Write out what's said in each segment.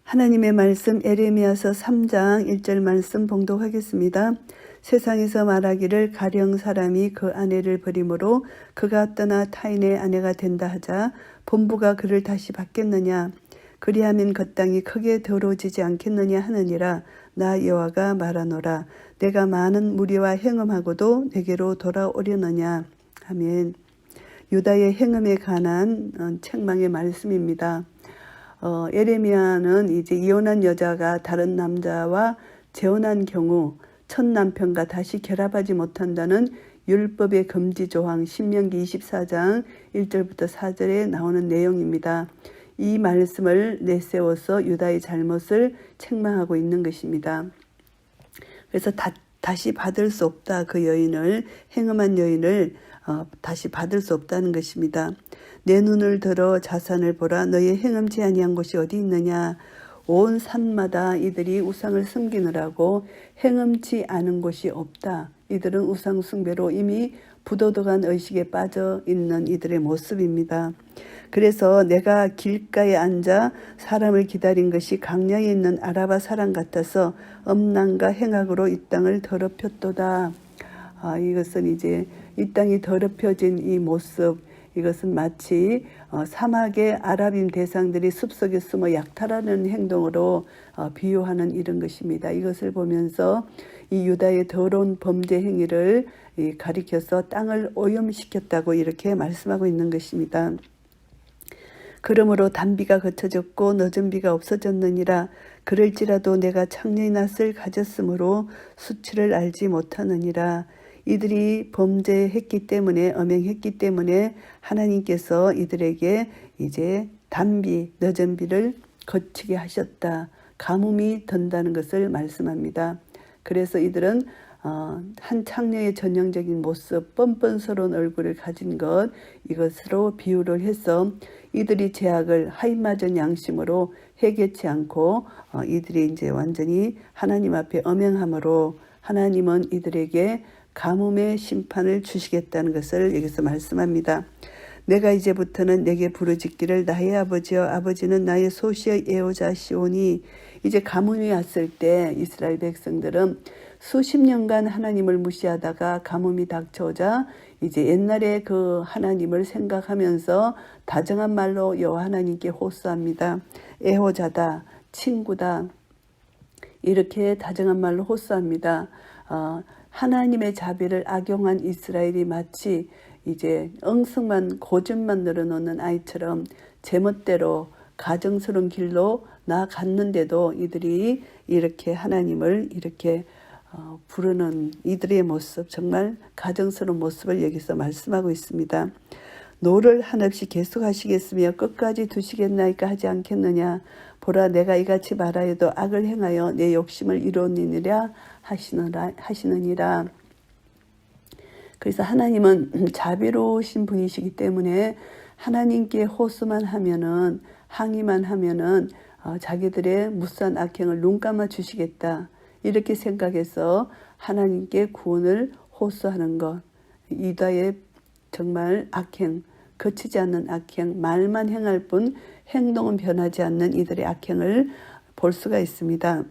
하나님의 말씀 에레미야서 3장 1절 말씀 봉독하겠습니다. 세상에서 말하기를 가령 사람이 그 아내를 버림으로 그가 떠나 타인의 아내가 된다 하자 본부가 그를 다시 받겠느냐. 그리하면 그 땅이 크게 더러워지지 않겠느냐 하느니라. 나 여호와가 말하노라. 내가 많은 무리와 행음하고도 내게로 돌아오려느냐. 아멘. 유다의 행음에 관한 책망의 말씀입니다. 에레미야는 이제 이혼한 여자가 다른 남자와 재혼한 경우 첫 남편과 다시 결합하지 못한다는 율법의 금지 조항 신명기 24장 1절부터 4절에 나오는 내용입니다. 이 말씀을 내세워서 유다의 잘못을 책망하고 있는 것입니다. 그래서 다시 받을 수 없다. 그 여인을, 행음한 여인을 다시 받을 수 없다는 것입니다. 내 눈을 들어 자산을 보라. 너의 행음치 아니한 곳이 어디 있느냐. 온 산마다 이들이 우상을 섬기느라고 행음치 않은 곳이 없다. 이들은 우상 숭배로 이미 부도덕한 의식에 빠져 있는 이들의 모습입니다. 그래서 내가 길가에 앉아 사람을 기다린 것이 강야에 있는 아라바 사람 같아서 음란과 행악으로 이 땅을 더럽혔도다. 이것은 이제 이 땅이 더럽혀진 이 모습, 이것은 마치 사막의 아랍인 대상들이 숲속에 숨어 약탈하는 행동으로 비유하는 이런 것입니다. 이것을 보면서 이 유다의 더러운 범죄 행위를 가리켜서 땅을 오염시켰다고 이렇게 말씀하고 있는 것입니다. 그러므로 단비가 거쳐졌고 늦은 비가 없어졌느니라. 그럴지라도 내가 창녀의 낯을 가졌으므로 수치를 알지 못하느니라. 이들이 범죄했기 때문에, 엄행했기 때문에 하나님께서 이들에게 이제 단비, 늦은 비를 거치게 하셨다. 가뭄이 든다는 것을 말씀합니다. 그래서 이들은 한 창녀의 전형적인 모습, 뻔뻔스러운 얼굴을 가진 것, 이것으로 비유를 해서 이들이 죄악을 하인맞은 양심으로 해결치 않고 이들이 이제 완전히 하나님 앞에 엄행함으로 하나님은 이들에게 가뭄의 심판을 주시겠다는 것을 여기서 말씀합니다. 내가 이제부터는 내게 부르짖기를 나의 아버지여, 아버지는 나의 소시의 애호자시오니. 이제 가뭄이 왔을 때 이스라엘 백성들은 수십 년간 하나님을 무시하다가 가뭄이 닥쳐오자 이제 옛날에 그 하나님을 생각하면서 다정한 말로 여호와 하나님께 호소합니다. 애호자다, 친구다, 이렇게 다정한 말로 호소합니다. 하나님의 자비를 악용한 이스라엘이 마치 이제 엉성만 고집만 늘어놓는 아이처럼 제멋대로 가정스러운 길로 나아갔는데도 이들이 이렇게 하나님을 이렇게 부르는 이들의 모습, 정말 가정스러운 모습을 여기서 말씀하고 있습니다. 노를 한없이 계속하시겠으며 끝까지 두시겠나이까 하지 않겠느냐. 보라, 내가 이같이 말하여도 악을 행하여 내 욕심을 이루느니라 하시느니라. 그래서 하나님은 자비로우신 분이시기 때문에 하나님께 호소만 하면은, 항의만 하면은 자기들의 무수한 악행을 눈 감아 주시겠다. 이렇게 생각해서 하나님께 구원을 호소하는 것. 유다의 정말 악행, 거치지 않는 악행, 말만 행할 뿐 행동은 변하지 않는 이들의 악행을 볼 수가 있습니다.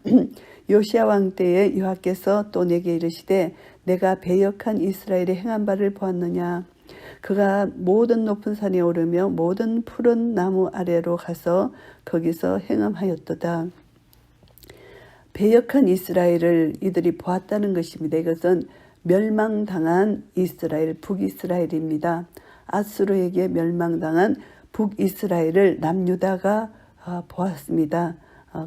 요시야 왕 때에 여호와께서 또 내게 이르시되 내가 배역한 이스라엘의 행한 바를 보았느냐. 그가 모든 높은 산에 오르며 모든 푸른 나무 아래로 가서 거기서 행함하였도다. 배역한 이스라엘을 이들이 보았다는 것입니다. 이것은 멸망당한 이스라엘, 북이스라엘입니다. 아수르에게 멸망당한 북이스라엘을 남유다가 보았습니다.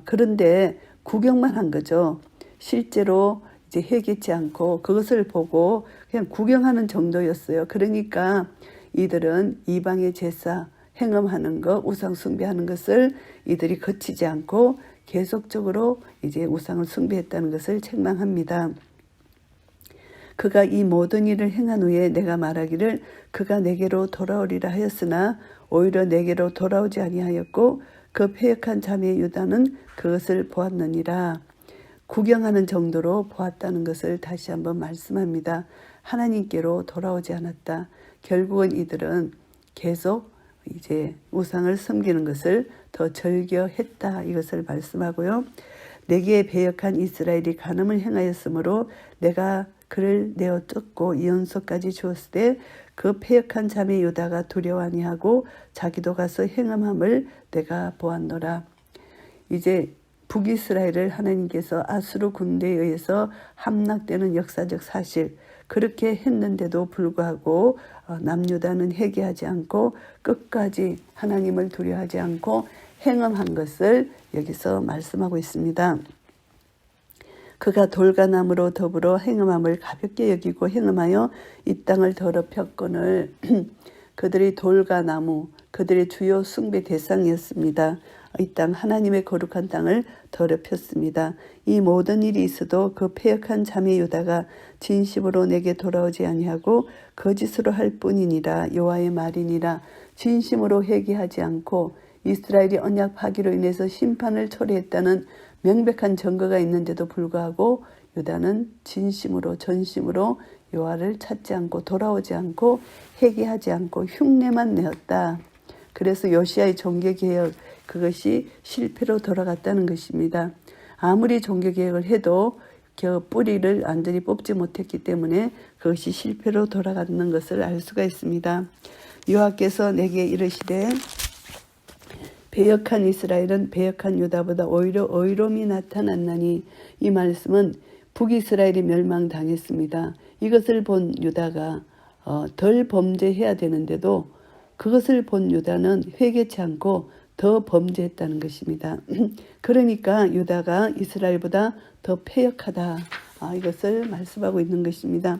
그런데 구경만 한 거죠. 실제로 이제 회개치 않고 그것을 보고 그냥 구경하는 정도였어요. 그러니까 이들은 이방의 제사 행음하는 것, 우상 숭배하는 것을 이들이 거치지 않고 계속적으로 이제 우상을 숭배했다는 것을 책망합니다. 그가 이 모든 일을 행한 후에 내가 말하기를 그가 내게로 돌아오리라 하였으나 오히려 내게로 돌아오지 아니하였고 그 패역한 자매 유다는 그것을 보았느니라. 구경하는 정도로 보았다는 것을 다시 한번 말씀합니다. 하나님께로 돌아오지 않았다. 결국은 이들은 계속 이제 우상을 섬기는 것을 더 절교했다. 이것을 말씀하고요. 내게 배역한 이스라엘이 간음을 행하였으므로 내가 그를 내어 쫓고 이혼소까지 주었을 때 그 패역한 자매 유다가 두려워 아니하고 자기도 가서 행음함을 내가 보았노라. 이제 북이스라엘을 하나님께서 아수르 군대에 의해서 함락되는 역사적 사실, 그렇게 했는데도 불구하고 남유다는 회개하지 않고 끝까지 하나님을 두려워하지 않고 행음한 것을 여기서 말씀하고 있습니다. 그가 돌과 나무로 더불어 행음함을 가볍게 여기고 행음하여 이 땅을 더럽혔거늘 그들이 돌과 나무, 그들의 주요 숭배 대상이었습니다. 이 땅 하나님의 거룩한 땅을 더럽혔습니다. 이 모든 일이 있어도 그 패역한 자매 유다가 진심으로 내게 돌아오지 아니하고 거짓으로 할 뿐이니라. 여호와의 말이니라. 진심으로 회개하지 않고 이스라엘이 언약 파기로 인해서 심판을 초래했다는 명백한 증거가 있는데도 불구하고 유다는 진심으로 전심으로 여호와를 찾지 않고 돌아오지 않고 회개하지 않고 흉내만 내었다. 그래서 요시아의 종교개혁, 그것이 실패로 돌아갔다는 것입니다. 아무리 종교개혁을 해도 그 뿌리를 완전히 뽑지 못했기 때문에 그것이 실패로 돌아가는 것을 알 수가 있습니다. 여호와께서 내게 이르시되 배역한 이스라엘은 배역한 유다보다 오히려 의로움이 나타났나니, 이 말씀은 북이스라엘이 멸망당했습니다. 이것을 본 유다가 덜 범죄해야 되는데도 그것을 본 유다는 회개치 않고 더 범죄했다는 것입니다. 그러니까 유다가 이스라엘보다 더 패역하다. 이것을 말씀하고 있는 것입니다.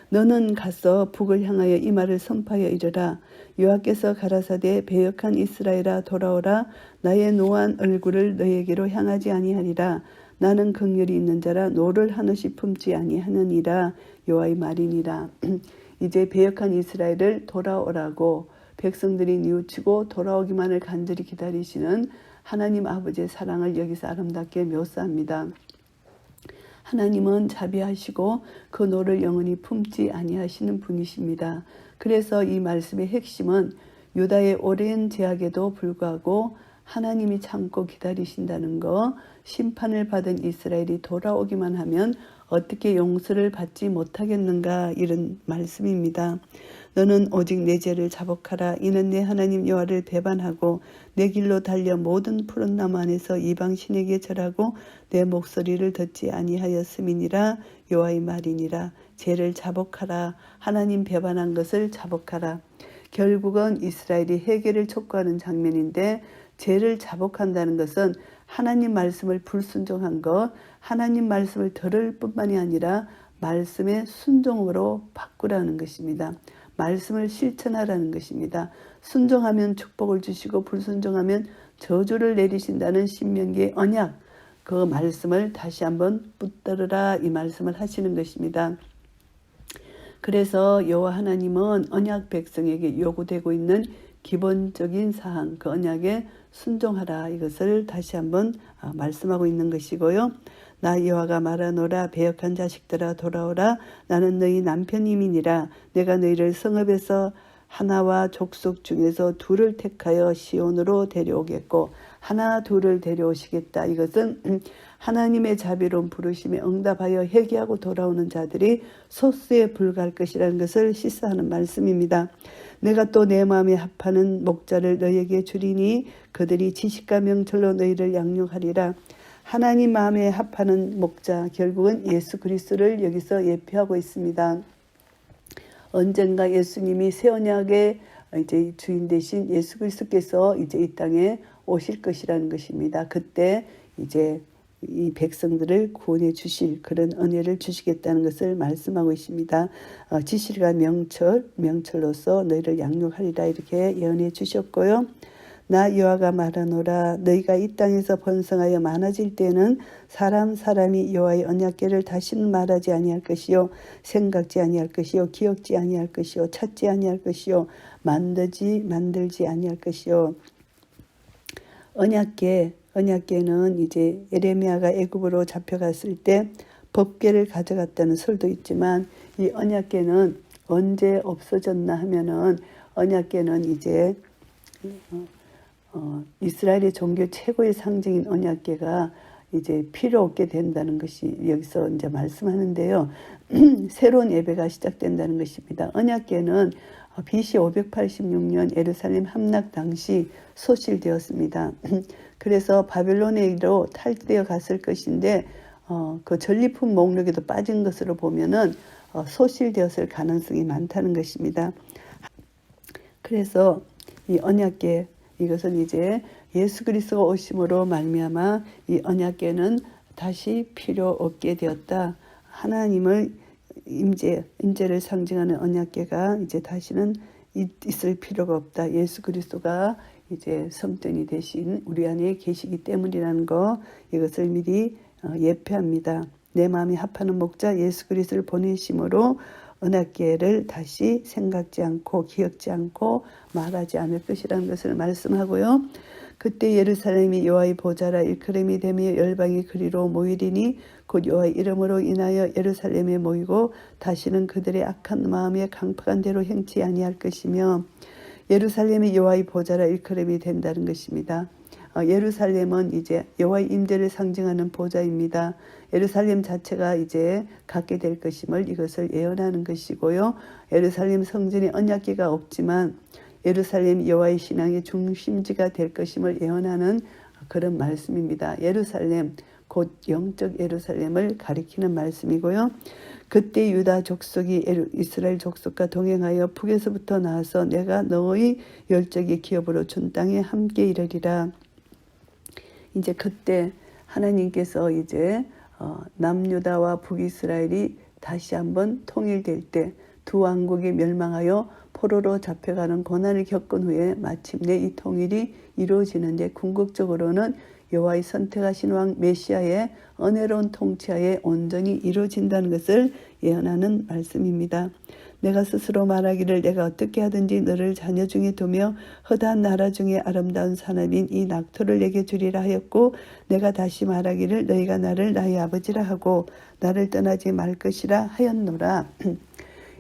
너는 가서 북을 향하여 이 말을 선포하여 이르라. 여호와께서 가라사대 배역한 이스라엘아 돌아오라. 나의 노한 얼굴을 너에게로 향하지 아니하리라. 나는 긍휼이 있는 자라 노를 하늘씩 품지 아니하느니라. 여호와의 말이니라. 이제 배역한 이스라엘을 돌아오라고 백성들이 뉘우치고 돌아오기만을 간절히 기다리시는 하나님 아버지의 사랑을 여기서 아름답게 묘사합니다. 하나님은 자비하시고 그 노를 영원히 품지 아니하시는 분이십니다. 그래서 이 말씀의 핵심은 유다의 오랜 제약에도 불구하고 하나님이 참고 기다리신다는 것, 심판을 받은 이스라엘이 돌아오기만 하면 어떻게 용서를 받지 못하겠는가, 이런 말씀입니다. 너는 오직 내 죄를 자복하라. 이는 내 하나님 여호와를 배반하고 내 길로 달려 모든 푸른 나무 안에서 이방 신에게 절하고 내 목소리를 듣지 아니하였음이니라. 여호와의 말이니라. 죄를 자복하라. 하나님 배반한 것을 자복하라. 결국은 이스라엘이 회개를 촉구하는 장면인데, 죄를 자복한다는 것은 하나님 말씀을 불순종한 것, 하나님 말씀을 들을 뿐만이 아니라 말씀의 순종으로 바꾸라는 것입니다. 말씀을 실천하라는 것입니다. 순종하면 축복을 주시고 불순종하면 저주를 내리신다는 신명기의 언약, 그 말씀을 다시 한번 붙들으라, 이 말씀을 하시는 것입니다. 그래서 여호와 하나님은 언약 백성에게 요구되고 있는 기본적인 사항, 그 언약에 순종하라, 이것을 다시 한번 말씀하고 있는 것이고요. 나 여호와가 말하노라. 배역한 자식들아 돌아오라. 나는 너희 남편임이니라. 내가 너희를 성읍에서 하나와 족속 중에서 둘을 택하여 시온으로 데려오겠고 하나 둘을 데려오시겠다. 이것은 하나님의 자비로운 부르심에 응답하여 회개하고 돌아오는 자들이 소수에 불과할 것이라는 것을 시사하는 말씀입니다. 내가 또 내 마음에 합하는 목자를 너희에게 주리니 그들이 지식과 명철로 너희를 양육하리라. 하나님 마음에 합하는 목자, 결국은 예수 그리스도를 여기서 예표하고 있습니다. 언젠가 예수님이 새 언약의 이제 주인 되신 예수 그리스도께서 이제 이 땅에 오실 것이라는 것입니다. 그때 이제 이 백성들을 구원해 주실 그런 은혜를 주시겠다는 것을 말씀하고 있습니다. 지실과 명철로서 너희를 양육하리라, 이렇게 예언해 주셨고요. 나 여호와가 말하노라. 너희가 이 땅에서 번성하여 많아질 때는 사람이 여호와의 언약궤를 다시는 말하지 아니할 것이요 생각지 아니할 것이요 기억지 아니할 것이요 찾지 아니할 것이요 만들지 아니할 것이요. 언약궤는 이제 에레미야가 애굽으로 잡혀갔을 때 법궤를 가져갔다는 설도 있지만, 이 언약궤는 언제 없어졌나 하면은 언약궤는 이제 이스라엘의 종교 최고의 상징인 언약궤가 이제 필요 없게 된다는 것이 여기서 이제 말씀하는데요. 새로운 예배가 시작된다는 것입니다. 언약궤는 BC 586년 예루살렘 함락 당시 소실되었습니다. 그래서 바벨론으로 탈되어 갔을 것인데 그 전리품 목록에도 빠진 것으로 보면은 소실되었을 가능성이 많다는 것입니다. 그래서 이 언약궤 이것은 이제 예수 그리스도가 오심으로 말미암아 이 언약궤는 다시 필요 없게 되었다. 하나님을 임재를 상징하는 언약궤가 이제 다시는 있을 필요가 없다. 예수 그리스도가 이제 성전이 되신 우리 안에 계시기 때문이라는 거 이것을 미리 예표합니다. 내 마음이 합하는 목자 예수 그리스도를 보내심으로 언약궤를 다시 생각지 않고 기억지 않고 말하지 않을 것이라는 것을 말씀하고요. 그때 예루살렘이 여호와의 보좌라 일컬음이 되며 열방이 그리로 모이리니 곧 여호와의 이름으로 인하여 예루살렘에 모이고 다시는 그들의 악한 마음에 강팍한 대로 행치 아니할 것이며 예루살렘이 여호와의 보좌라 일컬음이 된다는 것입니다. 예루살렘은 이제 여호와의 임재를 상징하는 보좌입니다. 예루살렘 자체가 이제 갖게 될 것임을 이것을 예언하는 것이고요. 예루살렘 성전에 언약궤가 없지만 예루살렘 여호와의 신앙의 중심지가 될 것임을 예언하는 그런 말씀입니다. 예루살렘 곧 영적 예루살렘을 가리키는 말씀이고요. 그때 유다 족속이 이스라엘 족속과 동행하여 북에서부터 나와서 내가 너의 열적의 기업으로 준 땅에 함께 이르리라. 이제 그때 하나님께서 이제 남유다와 북이스라엘이 다시 한번 통일될 때 두 왕국이 멸망하여 포로로 잡혀가는 고난을 겪은 후에 마침내 이 통일이 이루어지는데 궁극적으로는 여호와의 선택하신 왕 메시아의 은혜로운 통치하에 온전히 이루어진다는 것을 예언하는 말씀입니다. 내가 스스로 말하기를 내가 어떻게 하든지 너를 자녀 중에 두며 허다한 나라 중에 아름다운 사람인 이 낙토를 내게 주리라 하였고 내가 다시 말하기를 너희가 나를 나의 아버지라 하고 나를 떠나지 말 것이라 하였노라.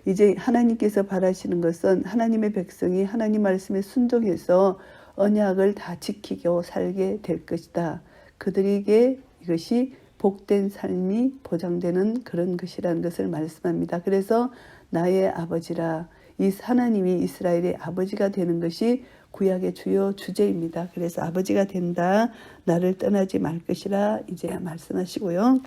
이제 하나님께서 바라시는 것은 하나님의 백성이 하나님 말씀에 순종해서 언약을 다 지키고 살게 될 것이다. 그들에게 이것이 복된 삶이 보장되는 그런 것이라는 것을 말씀합니다. 그래서 나의 아버지라 이 하나님이 이스라엘의 아버지가 되는 것이 구약의 주요 주제입니다. 그래서 아버지가 된다. 나를 떠나지 말 것이라 이제 말씀하시고요.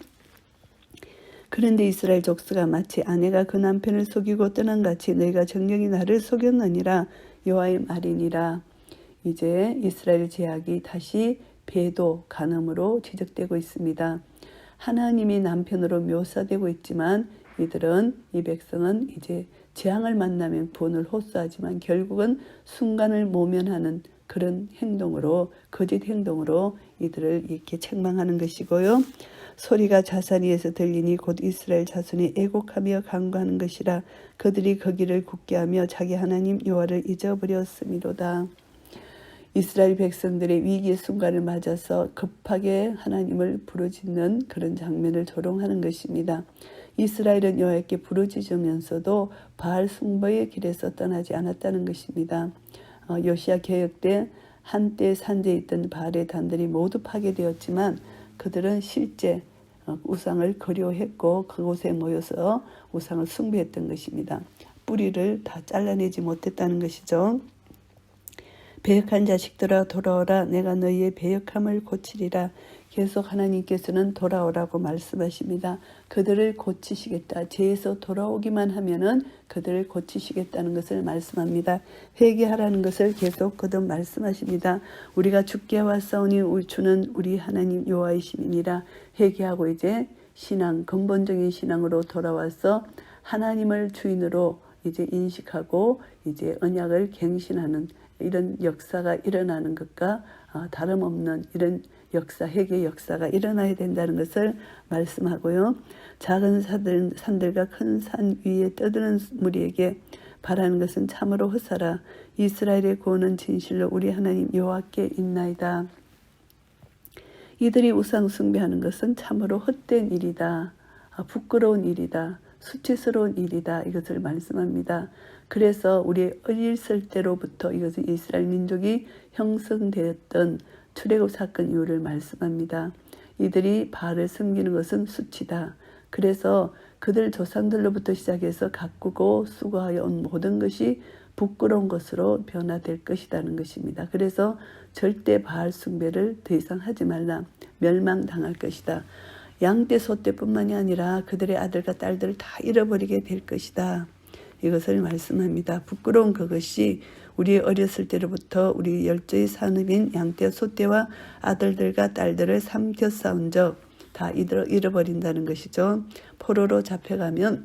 그런데 이스라엘 족수가 마치 아내가 그 남편을 속이고 떠난 같이 너희가 정령이 나를 속였느니라 여호와의 말이니라. 이제 이스라엘 제약이 다시 배도 간음으로 지적되고 있습니다. 하나님이 남편으로 묘사되고 있지만 이 백성은 이제 재앙을 만나면 분을 호소하지만 결국은 순간을 모면하는 그런 행동으로 거짓 행동으로 이들을 이렇게 책망하는 것이고요. 소리가 자산 위에서 들리니 곧 이스라엘 자손이 애곡하며 간구하는 것이라 그들이 거기를 굳게 하며 자기 하나님 여호와를 잊어버렸음이로다. 이스라엘 백성들의 위기의 순간을 맞아서 급하게 하나님을 부르짖는 그런 장면을 조롱하는 것입니다. 이스라엘은 여호와께 부르짖으면서도 바알 숭배의 길에서 떠나지 않았다는 것입니다. 요시야 개혁 때 한때 산지에 있던 바알의 단들이 모두 파괴되었지만 그들은 실제 우상을 거류했고 그곳에 모여서 우상을 숭배했던 것입니다. 뿌리를 다 잘라내지 못했다는 것이죠. 배역한 자식들아 돌아오라 내가 너희의 배역함을 고치리라. 계속 하나님께서는 돌아오라고 말씀하십니다. 그들을 고치시겠다. 죄에서 돌아오기만 하면은 그들을 고치시겠다는 것을 말씀합니다. 회개하라는 것을 계속 거듭 말씀하십니다. 우리가 주께 왔사오니 주는 우리 하나님 여호와이심이니라. 회개하고 이제 신앙 근본적인 신앙으로 돌아와서 하나님을 주인으로 이제 인식하고 이제 언약을 갱신하는 이런 역사가 일어나는 것과 다름없는 이런 역사, 회개 역사가 일어나야 된다는 것을 말씀하고요. 작은 산들과 큰 산 위에 떠드는 무리에게 바라는 것은 참으로 헛사라. 이스라엘의 구원은 진실로 우리 하나님 여호와께 있나이다. 이들이 우상 숭배하는 것은 참으로 헛된 일이다. 부끄러운 일이다. 수치스러운 일이다. 이것을 말씀합니다. 그래서 우리 어렸을 때로부터 이것은 이스라엘 민족이 형성되었던 출애굽 사건 이후를 말씀합니다. 이들이 바알을 섬기는 것은 수치다. 그래서 그들 조상들로부터 시작해서 가꾸고 수고하여 온 모든 것이 부끄러운 것으로 변화될 것이라는 것입니다. 그래서 절대 바알 숭배를 더 이상 하지 말라. 멸망당할 것이다. 양떼 소떼뿐만이 아니라 그들의 아들과 딸들을 다 잃어버리게 될 것이다. 이것을 말씀합니다. 부끄러운 그것이 우리 어렸을 때로부터 우리 열조의 산업인 양떼 소떼와 아들들과 딸들을 삼켜 싸운 적 다 잃어버린다는 것이죠. 포로로 잡혀가면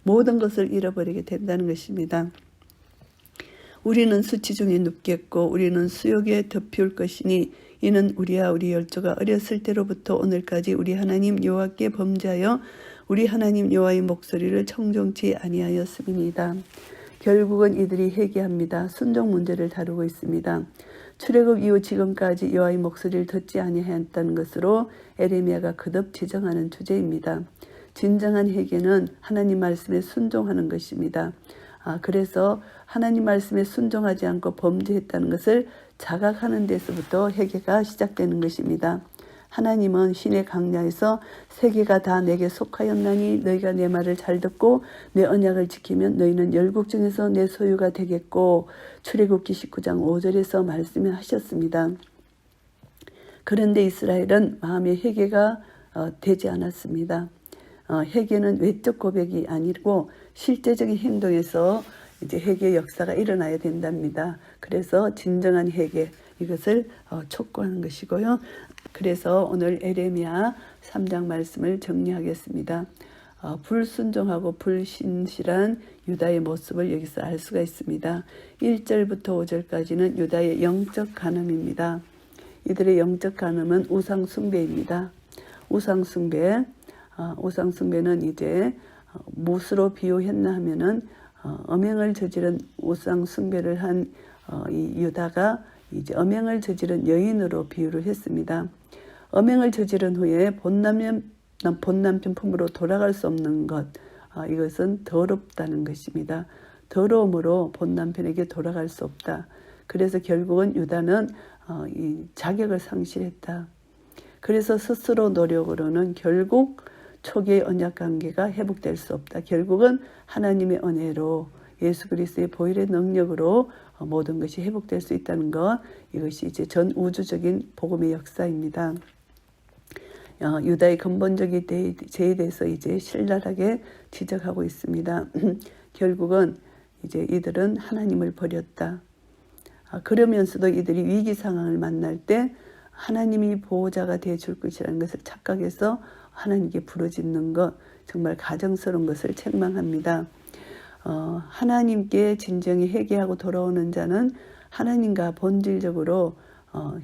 모든 것을 잃어버리게 된다는 것입니다. 우리는 수치 중에 눕겠고 우리는 수욕에 덮이울 것이니 이는 우리와 우리 열조가 어렸을 때로부터 오늘까지 우리 하나님 여호와께 범죄하여 우리 하나님 여호와의 목소리를 청종치 아니하였음이니이다. 결국은 이들이 회개합니다. 순종 문제를 다루고 있습니다. 출애굽 이후 지금까지 여호와의 목소리를 듣지 아니하였다는 것으로 에레미야가 거듭 지적하는 주제입니다. 진정한 회개는 하나님 말씀에 순종하는 것입니다. 그래서 하나님 말씀에 순종하지 않고 범죄했다는 것을 자각하는 데서부터 회개가 시작되는 것입니다. 하나님은 신의 강야에서 세계가 다 내게 속하였나니 너희가 내 말을 잘 듣고 내 언약을 지키면 너희는 열국 중에서 내 소유가 되겠고 출애굽기 19장 5절에서 말씀하셨습니다. 그런데 이스라엘은 마음의 회개가 되지 않았습니다. 회개는 외적 고백이 아니고 실제적인 행동에서 이제 회개의 역사가 일어나야 된답니다. 그래서 진정한 회개 이것을 촉구하는 것이고요. 그래서 오늘 에레미야 3장 말씀을 정리하겠습니다. 불순종하고 불신실한 유다의 모습을 여기서 알 수가 있습니다. 1절부터 5절까지는 유다의 영적 간음입니다. 이들의 영적 간음은 우상 숭배입니다. 우상 숭배는 이제 무엇으로 비유했나 하면은 엄행을 저지른 우상 숭배를 한 이 유다가 이제 엄행을 저지른 여인으로 비유를 했습니다. 엄행을 저지른 후에 본남편 품으로 돌아갈 수 없는 것, 이것은 더럽다는 것입니다. 더러움으로 본남편에게 돌아갈 수 없다. 그래서 결국은 유다는 이 자격을 상실했다. 그래서 스스로 노력으로는 결국 초기의 언약 관계가 회복될 수 없다. 결국은 하나님의 은혜로 예수 그리스도의 보혈의 능력으로 모든 것이 회복될 수 있다는 것, 이것이 이제 전 우주적인 복음의 역사입니다. 유다의 근본적인 죄에 대해서 이제 신랄하게 지적하고 있습니다. 결국은 이제 이들은 하나님을 버렸다. 그러면서도 이들이 위기 상황을 만날 때 하나님이 보호자가 되어줄 것이라는 것을 착각해서 하나님께 부르짖는 것, 정말 가정스러운 것을 책망합니다. 하나님께 진정히 회개하고 돌아오는 자는 하나님과 본질적으로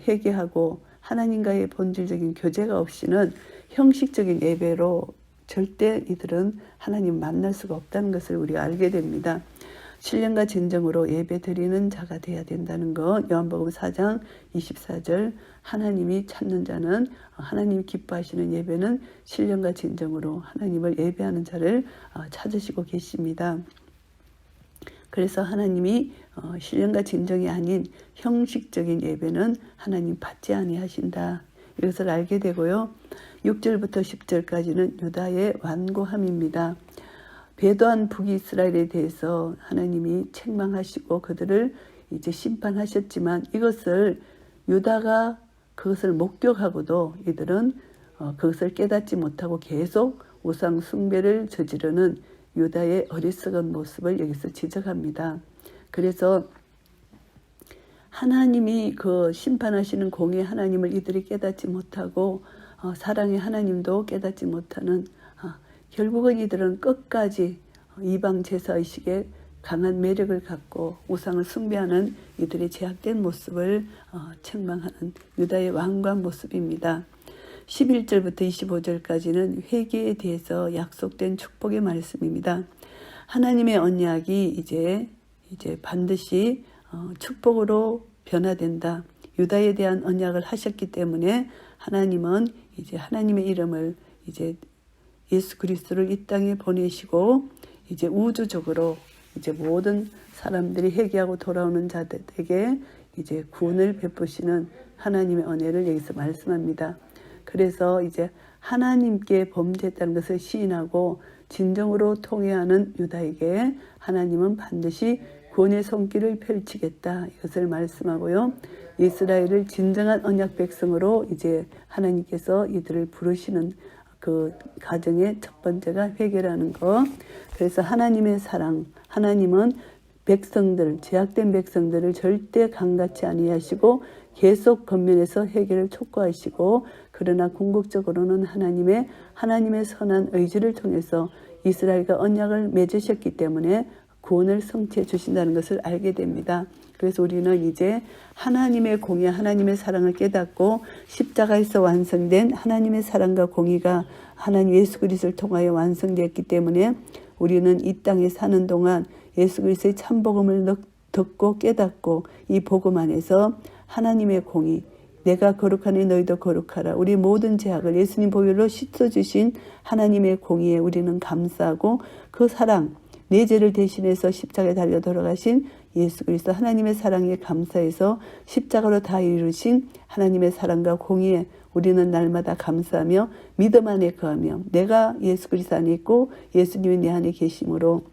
회개하고 하나님과의 본질적인 교제가 없이는 형식적인 예배로 절대 이들은 하나님 만날 수가 없다는 것을 우리가 알게 됩니다. 신령과 진정으로 예배 드리는 자가 되어야 된다는 것, 요한복음 4장 24절, 하나님이 찾는 자는, 하나님이 기뻐하시는 예배는 신령과 진정으로 하나님을 예배하는 자를 찾으시고 계십니다. 그래서 하나님이 신령과 진정이 아닌 형식적인 예배는 하나님 받지 아니하신다. 이것을 알게 되고요. 6절부터 10절까지는 유다의 완고함입니다. 배도한 북이스라엘에 대해서 하나님이 책망하시고 그들을 이제 심판하셨지만 이것을 유다가 그것을 목격하고도 이들은 그것을 깨닫지 못하고 계속 우상 숭배를 저지르는 유다의 어리석은 모습을 여기서 지적합니다. 그래서 하나님이 그 심판하시는 공의 하나님을 이들이 깨닫지 못하고 사랑의 하나님도 깨닫지 못하는, 결국은 이들은 끝까지 이방 제사의식에 강한 매력을 갖고 우상을 숭배하는 이들의 제약된 모습을 책망하는 유다의 완고한 모습입니다. 11절부터 25절까지는 회개에 대해서 약속된 축복의 말씀입니다. 하나님의 언약이 이제 반드시 축복으로 변화된다. 유다에 대한 언약을 하셨기 때문에 하나님은 이제 하나님의 이름을 이제 예수 그리스도를 이 땅에 보내시고 이제 우주적으로 이제 모든 사람들이 회개하고 돌아오는 자들에게 이제 구원을 베푸시는 하나님의 은혜를 여기서 말씀합니다. 그래서 이제 하나님께 범죄했다는 것을 시인하고 진정으로 통회하는 유다에게 하나님은 반드시 구원의 손길을 펼치겠다, 이것을 말씀하고요. 이스라엘을 진정한 언약 백성으로 이제 하나님께서 이들을 부르시는 그 가정의 첫 번째가 회개라는 것. 그래서 하나님의 사랑, 하나님은 백성들, 제약된 백성들을 절대 강같이 아니하시고 계속 겉면에서 회개를 촉구하시고, 그러나 궁극적으로는 하나님의 선한 의지를 통해서 이스라엘과 언약을 맺으셨기 때문에 구원을 성취해 주신다는 것을 알게 됩니다. 그래서 우리는 이제 하나님의 공의, 하나님의 사랑을 깨닫고 십자가에서 완성된 하나님의 사랑과 공의가 하나님 예수 그리스도를 통하여 완성되었기 때문에 우리는 이 땅에 사는 동안 예수 그리스도의 참복음을 듣고 깨닫고 이 복음 안에서 하나님의 공의, 내가 거룩하니 너희도 거룩하라, 우리 모든 죄악을 예수님 보혈로 씻어주신 하나님의 공의에 우리는 감사하고, 그 사랑, 내 죄를 대신해서 십자가에 달려 돌아가신 예수 그리스도 하나님의 사랑에 감사해서 십자가로 다 이루신 하나님의 사랑과 공의에 우리는 날마다 감사하며 믿음 안에 거하며, 내가 예수 그리스도 안에 있고 예수님이 내 안에 계심으로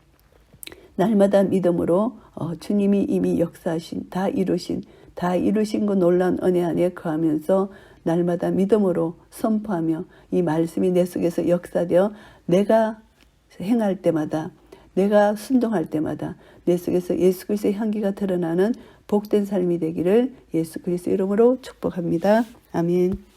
날마다 믿음으로 주님이 이미 역사하신 다 이루신 그 놀라운 은혜 안에 거하면서 날마다 믿음으로 선포하며 이 말씀이 내 속에서 역사되어 내가 행할 때마다, 내가 순종할 때마다 내 속에서 예수 그리스도의 향기가 드러나는 복된 삶이 되기를 예수 그리스도 이름으로 축복합니다. 아멘.